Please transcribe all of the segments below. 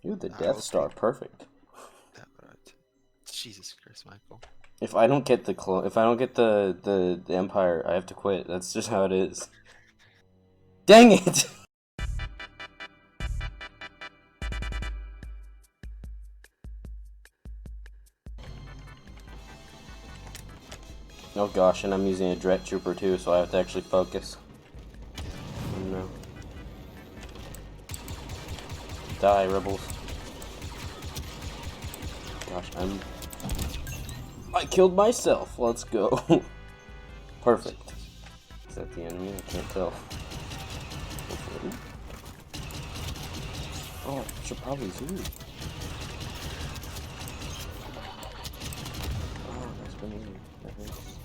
You're the Death Star, perfect. Jesus Christ, Michael. If I don't get the Empire, I have to quit. That's just how it is. Dang it! Oh gosh, and I'm using a Dret Trooper too, so I have to actually focus. Oh no. Die, rebels. Gosh, I killed myself. Let's go. Perfect. Is that the enemy? I can't tell. Hopefully. Oh, I should probably zoom. Oh, that's been easy. That hurts.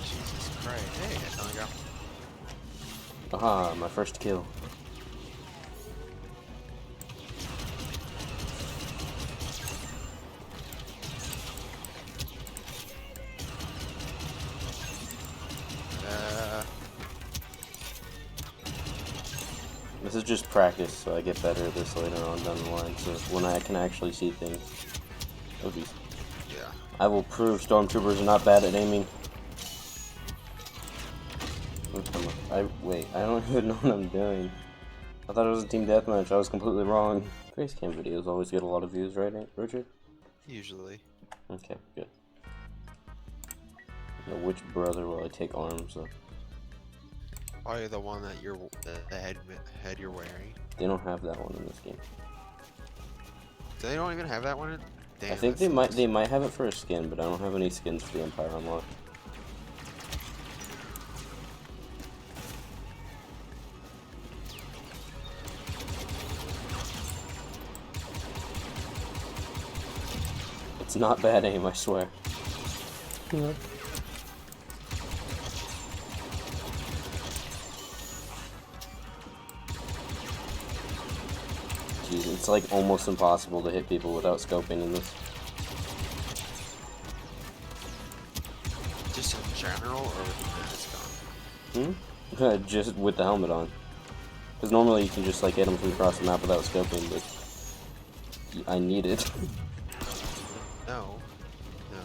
Jesus Christ. Hey, I finally got. Aha, my first kill. This is just practice, so I get better at this later on down the line, so when I can actually see things. Oh geez. Yeah. I will prove stormtroopers are not bad at aiming. Wait, I don't even know what I'm doing. I thought it was a team deathmatch, I was completely wrong. Face cam videos always get a lot of views, right, Richard? Usually. Okay, good. Now, which brother will I take arms of? Probably the one that the head you're wearing. They don't have that one in this game. They don't even have that one in. Damn, I think they might have it for a skin, but I don't have any skins for the Empire unlocked. It's not bad aim, I swear. Yeah. Jeez, it's like almost impossible to hit people without scoping in this. Just in general, or with the mask on? Just with the helmet on. Because normally you can just like hit them from across the map without scoping, but I need it. No. No.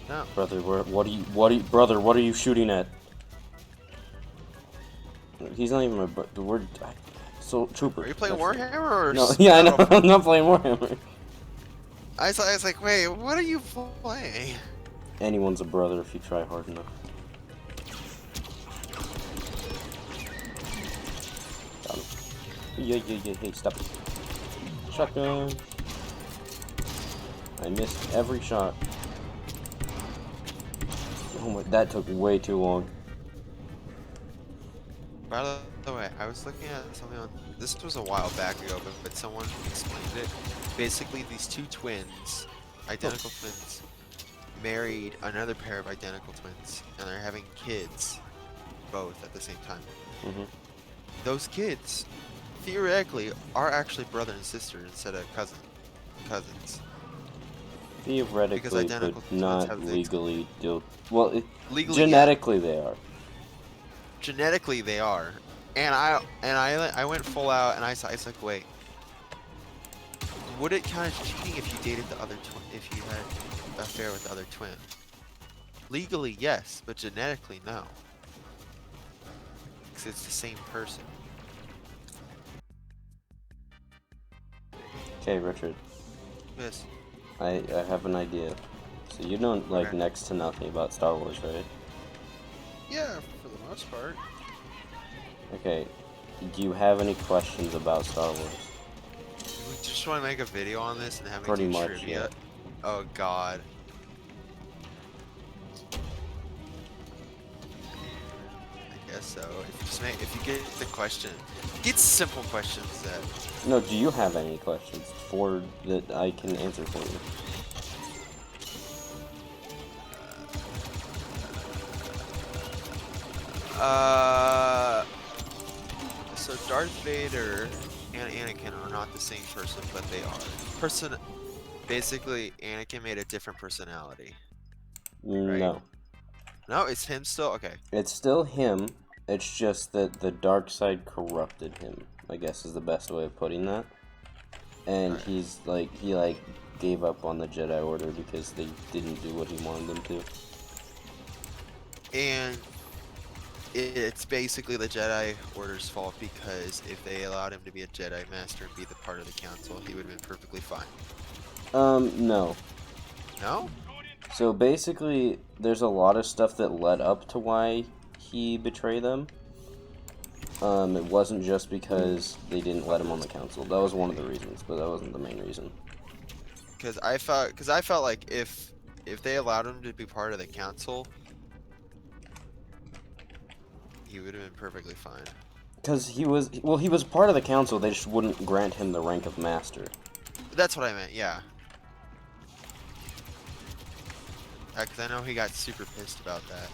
No. Brother, brother, what are you shooting at? He's not even my brother. So trooper. Are you playing Warhammer or? No, yeah, I know. I'm not playing Warhammer. I was like, wait, what are you playing? Anyone's a brother if you try hard enough. Got him. Yeah. Hey, stop it. Shotgun. I missed every shot. Oh my, that took way too long. By the way, I was looking at something on. This was a while back ago, but someone explained it. Basically, these two twins, identical twins, married another pair of identical twins, and they're having kids, both at the same time. Those kids, theoretically, are actually brother and sister instead of cousins. Theoretically, but not legally. Well, Legally, genetically they are. Genetically, they are. And I went full out, and I was like, wait, would it count as cheating if you dated the other twin, if you had an affair with the other twin? Legally, yes, but genetically, no. Because it's the same person. Okay, Richard. Yes. I have an idea. So you know like next to nothing about Star Wars, right? Yeah, for the most part. Okay. Do you have any questions about Star Wars? We just want to make a video on this and have Pretty do much, trivia. yeah. Oh God. I guess so. If you get the question, get simple questions that. No, do you have any questions for that I can answer for you? So Darth Vader and Anakin are not the same person, but they are. Basically, Anakin made a different personality. Right? No. No, it's him still? Okay. It's still him, it's just that the dark side corrupted him. I guess is the best way of putting that. And Right. he's like, he like gave up on the Jedi Order because they didn't do what he wanted them to. And it's basically the Jedi Order's fault because if they allowed him to be a Jedi Master and be the part of the Council, he would have been perfectly fine. No. No? So basically, there's a lot of stuff that led up to why he betrayed them. It wasn't just because they didn't let him on the council. That was one of the reasons, but that wasn't the main reason. Because I felt like if they allowed him to be part of the Council, he would have been perfectly fine. Because he was, well, he was part of the council, they just wouldn't grant him the rank of master. That's what I meant, yeah. Because I know he got super pissed about that.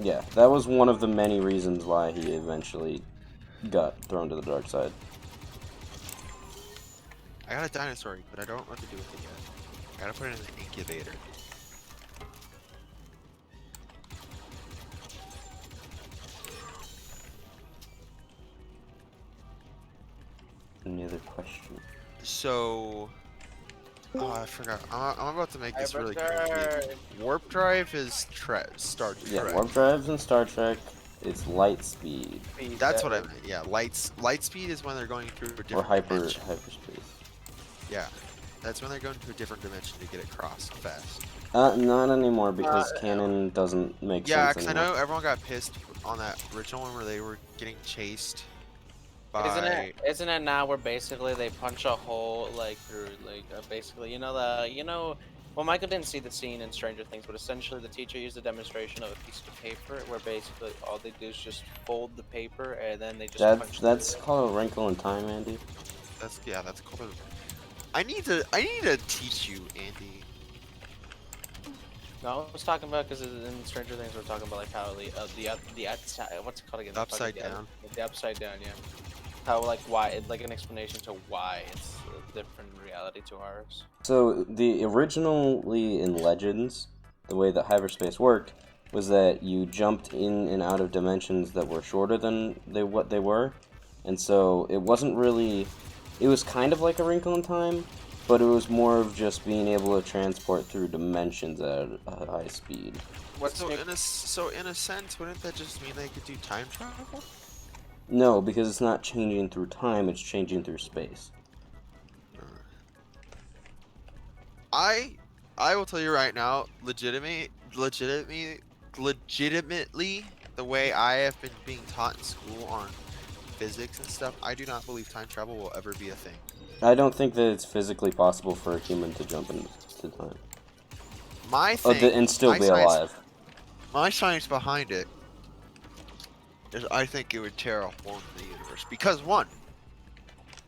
Yeah, that was one of the many reasons why he eventually got thrown to the dark side. I got a dinosaur, but I don't know what to do with it yet. I gotta put it in the incubator. Any other question? So, oh, I forgot. I'm about to make this really Hyperdrive. crazy. Warp drive is Star Trek. Yeah, warp drives in Star Trek, it's light speed. That's what I meant. Yeah, light speed is when they're going through a Or different dimension. hyperspace. Yeah, that's when they're going to a different dimension to get across fast. Not anymore because canon doesn't make Yeah, sense because I anymore. know everyone got pissed on that original one where they were getting chased by. Isn't it now where basically they punch a hole like through basically well, Michael didn't see the scene in Stranger Things, but essentially the teacher used a demonstration of a piece of paper where basically all they do is just fold the paper and then they just punch. That's called a wrinkle in time, Andy. That's called a. I need to teach you, Andy. No, I was talking about because in Stranger Things we're talking about like how the what's it called again? Upside down. The upside down, yeah. How like why like an explanation to why it's a different reality to ours. So the originally in Legends, the way that hyperspace worked was that you jumped in and out of dimensions that were shorter than what they were, and so it wasn't really. It was kind of like a wrinkle in time, but it was more of just being able to transport through dimensions at a high speed. So in a sense, wouldn't that just mean they could do time travel? No, because it's not changing through time; it's changing through space. I will tell you right now, legitimately, the way I have been being taught in school on physics and stuff, I do not believe time travel will ever be a thing. I don't think that it's physically possible for a human to jump into time. My thing, and still be alive. My science behind it is I think it would tear a hole in the universe. Because one,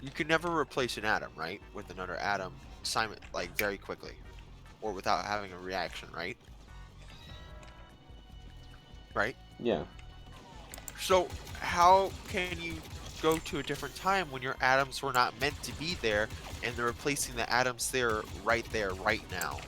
you could never replace an atom, right? With another atom, like very quickly. Or without having a reaction, right? Right? Yeah. So how can you go to a different time when your atoms were not meant to be there and they're replacing the atoms there, right now?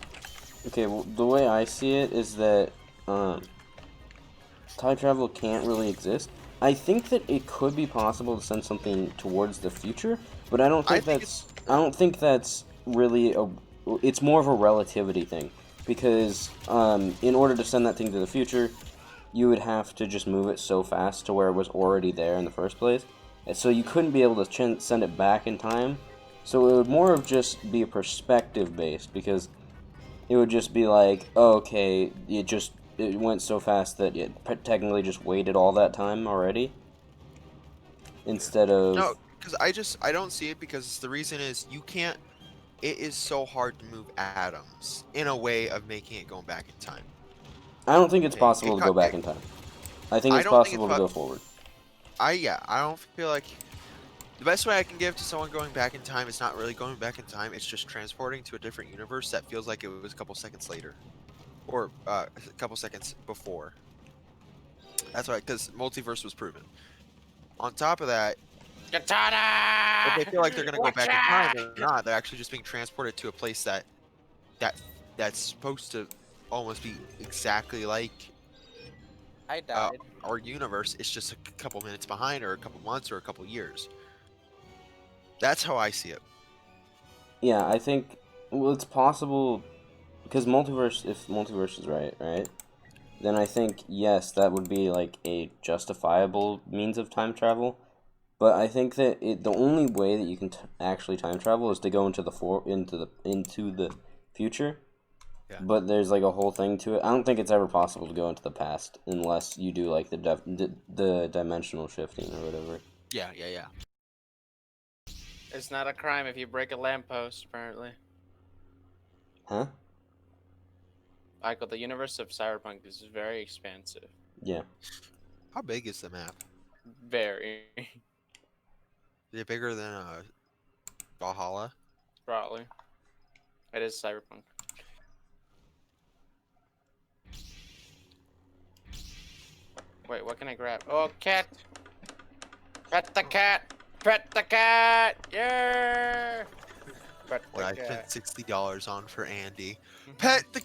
Okay, well, the way I see it is that time travel can't really exist. I think that it could be possible to send something towards the future, but I don't think that's really a. It's more of a relativity thing because in order to send that thing to the future, you would have to just move it so fast to where it was already there in the first place, and so you couldn't be able to send it back in time. So it would more of just be a perspective based because it would just be like, oh, okay, it went so fast that it technically just waited all that time already. Instead of No, because I don't see it because the reason is you can't. It is so hard to move atoms in a way of making it going back in time. I don't think it's possible to go back in time. I think it's possible to go forward. I don't feel like the best way I can give to someone going back in time is not really going back in time. It's just transporting to a different universe that feels like it was a couple seconds later, or a couple seconds before. That's right, because multiverse was proven. On top of that, Katana! if they feel like they're gonna go back in time, they're not. They're actually just being transported to a place that's supposed to almost be exactly like I died. our universe is just a couple minutes behind, or a couple months, or a couple years. That's how I see it. Yeah, I think, well, it's possible because multiverse. If multiverse is right, then I think yes, that would be like a justifiable means of time travel. But I think that the only way that you can actually time travel is to go into the future. Yeah. But there's like a whole thing to it. I don't think it's ever possible to go into the past unless you do like the dimensional shifting or whatever. Yeah, yeah, yeah. It's not a crime if you break a lamppost, apparently. Huh? Michael, the universe of Cyberpunk is very expansive. Yeah. How big is the map? Very. Is it bigger than Valhalla? Probably. It is Cyberpunk. Wait, what can I grab? Oh, cat! Pet the cat! Pet the cat! Yeah! Pet the What I cat. spent $60 on for Andy. Pet the.